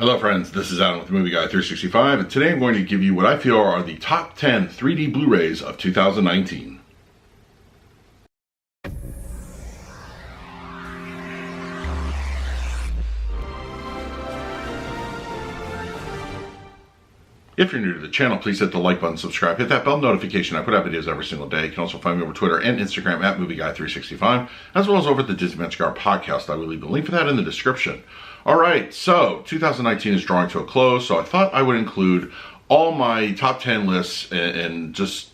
Hello friends, this is Adam with Movie Guy 365, and today I'm going to give you what I feel are the top 10 3D Blu-rays of 2019. If you're new to the channel, please hit the like button, subscribe, hit that bell notification. I put out videos every single day. You can also find me over Twitter and Instagram at MovieGuy365, as well as over at the Disney Magic Hour podcast. I will leave the link for that in the description. Alright, so 2019 is drawing to a close, so I thought I would include all my top 10 lists and just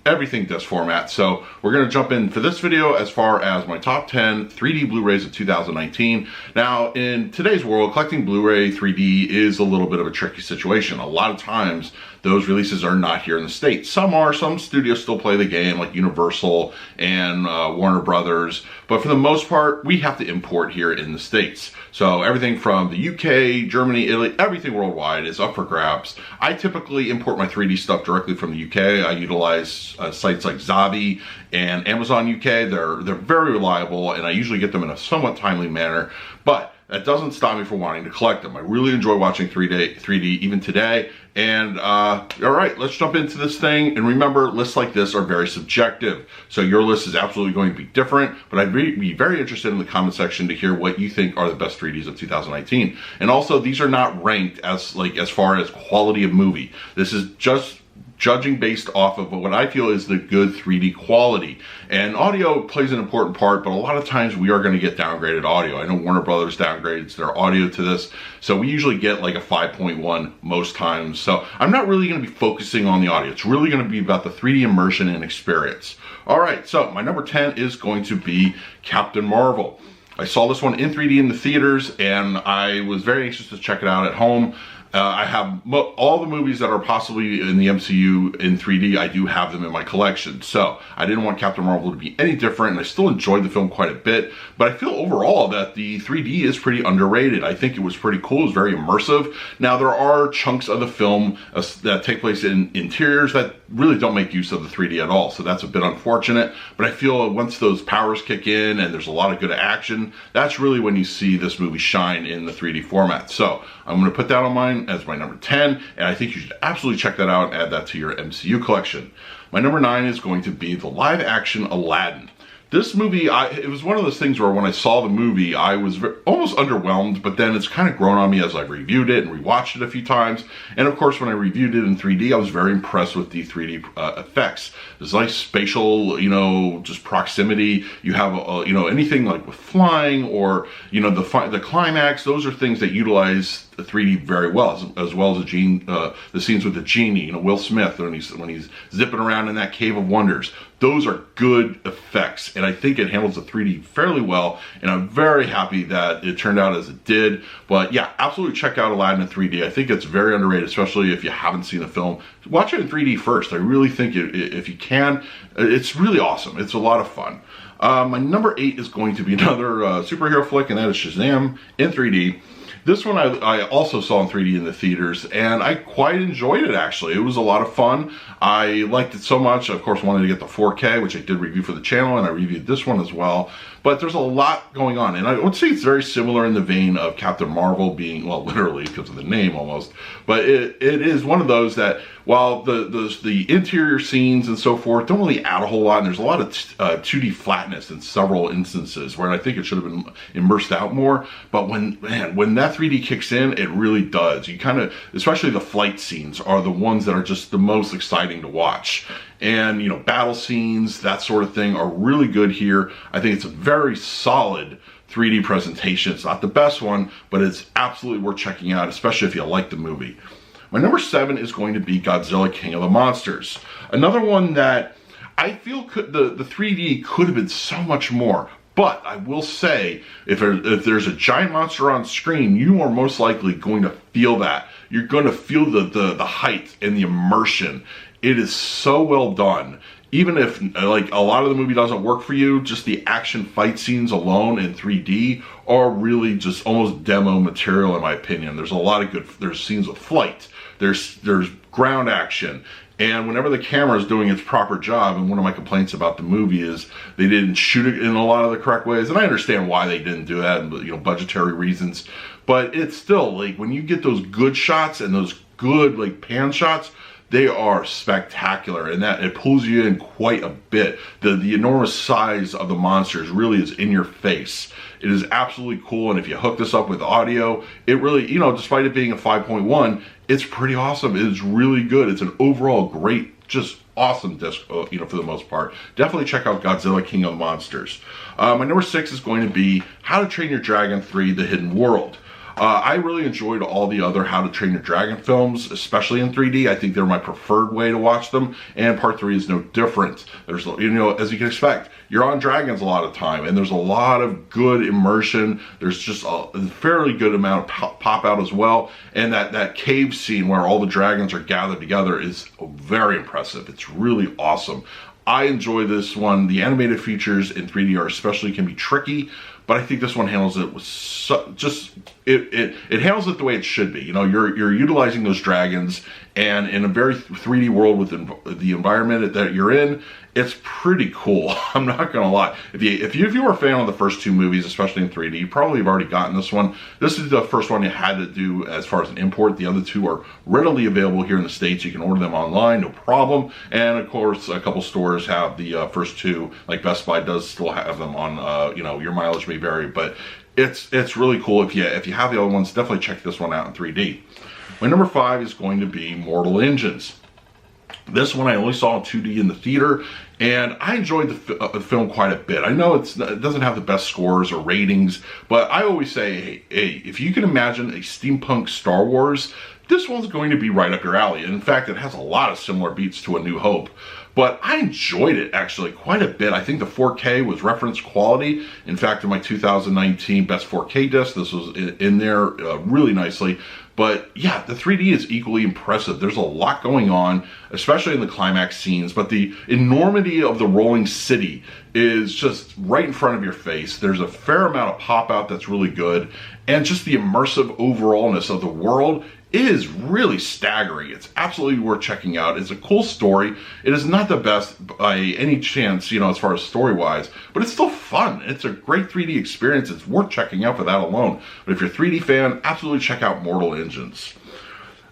everything disc format. So we're going to jump in for this video as far as my top 10 3D Blu-rays of 2019. Now, in today's world, collecting Blu-ray 3D is a little bit of a tricky situation. A lot of times, those releases are not here in the States. Some are. Some studios still play the game, like Universal and Warner Brothers. But for the most part, we have to import here in the States. So everything from the UK, Germany, Italy, everything worldwide is up for grabs. I typically import my 3D stuff directly from the UK. I utilize sites like Zavi and Amazon UK. They're very reliable, and I usually get them in a somewhat timely manner. But that doesn't stop me from wanting to collect them. I really enjoy watching 3D even today. And all right, let's jump into this thing. And remember, lists like this are very subjective. So your list is absolutely going to be different, but I'd be very interested in the comment section to hear what you think are the best 3Ds of 2019. And also, these are not ranked as far as quality of movie. This is just judging based off of what I feel is the good 3D quality. And audio plays an important part, but a lot of times we are going to get downgraded audio. I know Warner Brothers downgrades their audio to this, so we usually get like a 5.1 most times. So I'm not really going to be focusing on the audio. It's really going to be about the 3D immersion and experience. All right, so my number 10 is going to be Captain Marvel. I saw this one in 3D in the theaters, and I was very anxious to check it out at home. I have all the movies that are possibly in the MCU in 3D. I do have them in my collection. So I didn't want Captain Marvel to be any different, and I still enjoyed the film quite a bit. But I feel overall that the 3D is pretty underrated. I think it was pretty cool. It was very immersive. Now, there are chunks of the film that take place in interiors that really don't make use of the 3D at all. So that's a bit unfortunate. But I feel once those powers kick in and there's a lot of good action, that's really when you see this movie shine in the 3D format. So I'm going to put that on mine as my number 10, and I think you should absolutely check that out and add that to your MCU collection. My number 9 is going to be the live action Aladdin. This movie, it was one of those things where when I saw the movie, I was almost underwhelmed, but then it's kind of grown on me as I've reviewed it and rewatched it a few times. And of course, when I reviewed it in 3D, I was very impressed with the 3D effects. There's nice spatial, just proximity. You have, anything like with flying or, the climax. Those are things that utilize the 3D very well, as well as the scenes with the genie, Will Smith when he's zipping around in that cave of wonders. Those are good effects, and I think it handles the 3D fairly well, and I'm very happy that it turned out as it did. But yeah, absolutely check out Aladdin in 3D. I think it's very underrated, especially if you haven't seen the film. Watch it in 3D first. I really think if you can, it's really awesome. It's a lot of fun. My number 8 is going to be another superhero flick, and that is Shazam in 3D. This one I also saw in 3D in the theaters, and I quite enjoyed it, actually. It was a lot of fun. I liked it so much. I, of course, wanted to get the 4K, which I did review for the channel, and I reviewed this one as well. But there's a lot going on, and I would say it's very similar in the vein of Captain Marvel being, well, literally because of the name almost. But it is one of those that, while the interior scenes and so forth don't really add a whole lot, and there's a lot of 2D flatness in several instances where I think it should have been immersed out more. But when that 3D kicks in, it really does. You kind of, especially the flight scenes are the ones that are just the most exciting to watch. And, battle scenes, that sort of thing are really good here. I think it's a very solid 3D presentation. It's not the best one, but it's absolutely worth checking out, especially if you like the movie. My number 7 is going to be Godzilla King of the Monsters. Another one that I feel the 3D could have been so much more. But I will say, if there's a giant monster on screen, you are most likely going to feel that. You're going to feel the height and the immersion. It is so well done. Even if like a lot of the movie doesn't work for you, just the action fight scenes alone in 3D are really just almost demo material in my opinion. There's a lot of there's scenes of flight, there's ground action, and whenever the camera is doing its proper job, and one of my complaints about the movie is they didn't shoot it in a lot of the correct ways, and I understand why they didn't do that, budgetary reasons. but it's still, like, when you get those good shots and those good, like, pan shots, they are spectacular, and that it pulls you in quite a bit. The enormous size of the monsters really is in your face. It is absolutely cool, and if you hook this up with audio, it really, you know, despite it being a 5.1, it's pretty awesome. It is really good. It's an overall great, just awesome disc, you know, for the most part. Definitely check out Godzilla King of the Monsters. My number 6 is going to be How to Train Your Dragon 3: The Hidden World. I really enjoyed all the other How to Train Your Dragon films, especially in 3D. I think they're my preferred way to watch them, and part 3 is no different. There's, you know, as you can expect, you're on dragons a lot of time, and there's a lot of good immersion. There's just a fairly good amount of pop out as well, and that cave scene where all the dragons are gathered together is very impressive. It's really awesome. I enjoy this one. The animated features in 3D are especially can be tricky, but I think this one handles it with it handles it the way it should be. You know, you're utilizing those dragons, and in a very 3D world with the environment that you're in, it's pretty cool. I'm not gonna lie. If you were a fan of the first 2 movies, especially in 3D, you probably have already gotten this one. This is the first one you had to do as far as an import. The other 2 are readily available here in the States. You can order them online, no problem. And of course, a couple stores have the first 2, like Best Buy does still have them on. You know, your mileage may vary, but it's really cool. If you have the other ones, definitely check this one out in 3D. My number 5 is going to be Mortal Engines. This one I only saw in 2D in the theater, and I enjoyed the film quite a bit. I know it doesn't have the best scores or ratings, but I always say, hey, if you can imagine a steampunk Star Wars, this one's going to be right up your alley. And in fact, it has a lot of similar beats to A New Hope. But I enjoyed it actually quite a bit. I think the 4K was reference quality. In fact, in my 2019 Best 4K disc, this was in there really nicely. But yeah, the 3D is equally impressive. There's a lot going on, especially in the climax scenes, but the enormity of the rolling city is just right in front of your face. There's a fair amount of pop out that's really good, and just the immersive overallness of the world is really staggering. It's absolutely worth checking out. It's a cool story. It is not the best by any chance, you know, as far as story-wise, but it's still fun. It's a great 3D experience. It's worth checking out for that alone. But if you're a 3D fan, absolutely check out Mortal Engines.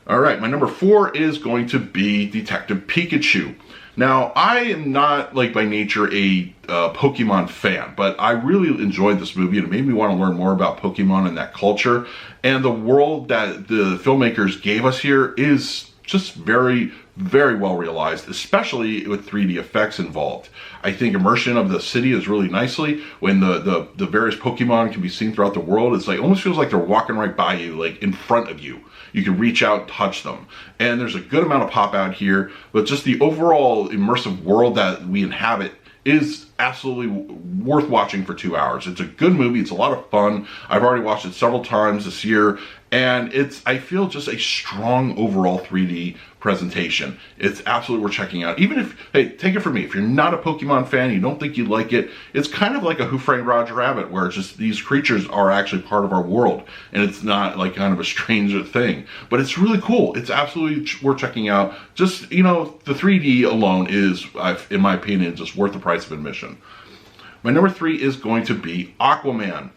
All right, my number 4 is going to be Detective Pikachu. Now, I am not, like, by nature a Pokemon fan, but I really enjoyed this movie, and it made me want to learn more about Pokemon and that culture. And the world that the filmmakers gave us here is just very, very well realized, especially with 3D effects involved. I think immersion of the city is really nicely. When the various Pokemon can be seen throughout the world, it's like almost feels like they're walking right by you, like in front of you. You can reach out and touch them. And there's a good amount of pop out here, but just the overall immersive world that we inhabit is absolutely worth watching for 2 hours. It's a good movie. It's a lot of fun. I've already watched it several times this year, and it's, I feel, just a strong overall 3D presentation. It's absolutely worth checking out. Even if, hey, take it from me, if you're not a Pokemon fan, you don't think you'd like it, it's kind of like a Who Framed Roger Rabbit, where it's just these creatures are actually part of our world, and it's not like kind of a strange thing. But it's really cool. It's absolutely worth checking out. Just, you know, the 3D alone is, in my opinion, just worth the price of admission. My number 3 is going to be Aquaman.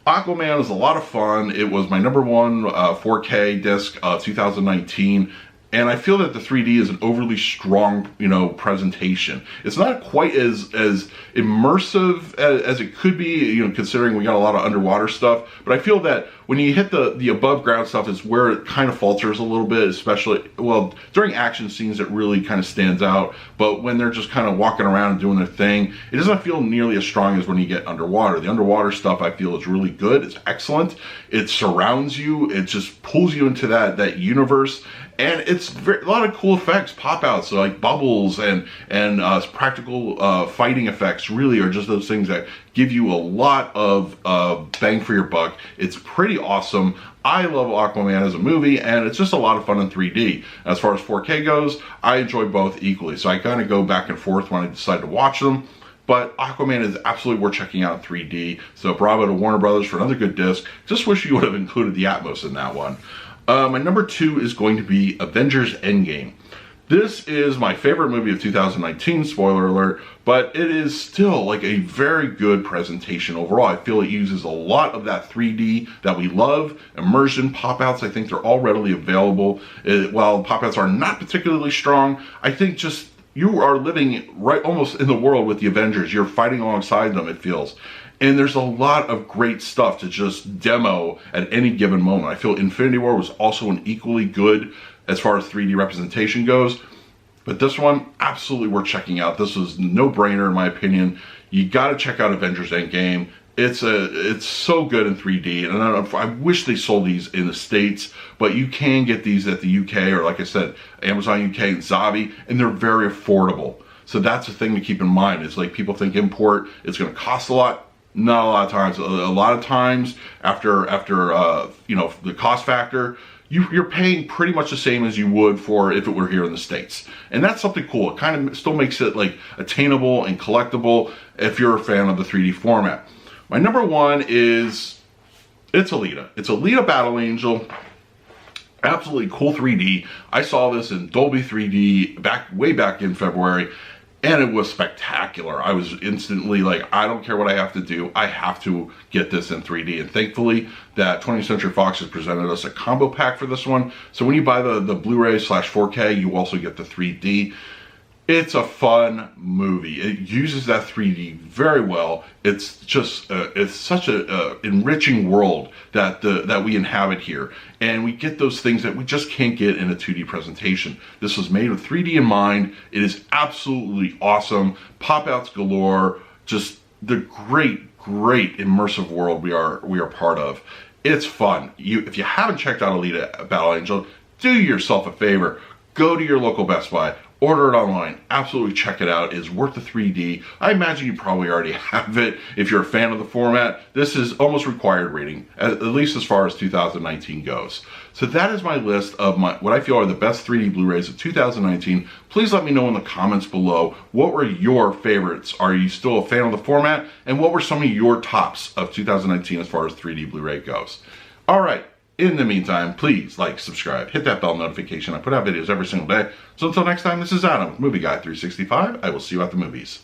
Aquaman is a lot of fun. It was my number 1 4K disc of 2019. And I feel that the 3D is an overly strong, you know, presentation. It's not quite as immersive as it could be, you know, considering we got a lot of underwater stuff. But I feel that when you hit the above ground stuff is where it kind of falters a little bit, especially, well, during action scenes it really kind of stands out. But when they're just kind of walking around and doing their thing, it doesn't feel nearly as strong as when you get underwater. The underwater stuff I feel is really good. It's excellent. It surrounds you. It just pulls you into that universe. And it's a lot of cool effects, pop-outs, so like bubbles and practical fighting effects really are just those things that give you a lot of bang for your buck. It's pretty awesome. I love Aquaman as a movie, and it's just a lot of fun in 3D. As far as 4K goes, I enjoy both equally, so I kind of go back and forth when I decide to watch them. But Aquaman is absolutely worth checking out in 3D, so bravo to Warner Brothers for another good disc. Just wish you would have included the Atmos in that one. My number 2 is going to be Avengers Endgame. This is my favorite movie of 2019, spoiler alert, but it is still like a very good presentation overall. I feel it uses a lot of that 3D that we love. Immersion, pop-outs, I think they're all readily available. While pop-outs are not particularly strong, I think just you are living right almost in the world with the Avengers. You're fighting alongside them, it feels. And there's a lot of great stuff to just demo at any given moment. I feel Infinity War was also an equally good as far as 3D representation goes. But this one, absolutely worth checking out. This was no-brainer in my opinion. You gotta check out Avengers Endgame. It's so good in 3D, and I wish they sold these in the States, but you can get these at the UK, or like I said, Amazon UK and Zavi, and they're very affordable. So that's the thing to keep in mind. It's like people think import, it's gonna cost a lot. Not a lot of times. A lot of times after you know, the cost factor, you're paying pretty much the same as you would for if it were here in the States. And that's something cool. It kind of still makes it like attainable and collectible if you're a fan of the 3D format. My number one is, it's Alita. It's Alita Battle Angel. Absolutely cool 3D. I saw this in Dolby 3D way back in February, and it was spectacular. I was instantly like, I don't care what I have to do, I have to get this in 3D. And thankfully that 20th Century Fox has presented us a combo pack for this one. So when you buy the Blu-ray / 4K, you also get the 3D. It's a fun movie. It uses that 3D very well. It's just it's such a enriching world that we inhabit here, and we get those things that we just can't get in a 2D presentation. This was made with 3D in mind. It is absolutely awesome. Pop-outs galore. Just the great immersive world we are part of. It's fun. If you haven't checked out Alita Battle Angel, do yourself a favor. Go to your local Best Buy, order it online, absolutely check it out. It's worth the 3D. I imagine you probably already have it. If you're a fan of the format, this is almost required reading, at least as far as 2019 goes. So that is my list of what I feel are the best 3D Blu-rays of 2019. Please let me know in the comments below, what were your favorites? Are you still a fan of the format? And what were some of your tops of 2019 as far as 3D Blu-ray goes? All right. In the meantime, please like, subscribe, hit that bell notification. I put out videos every single day. So until next time, this is Adam with Movie Guy 365. I will see you at the movies.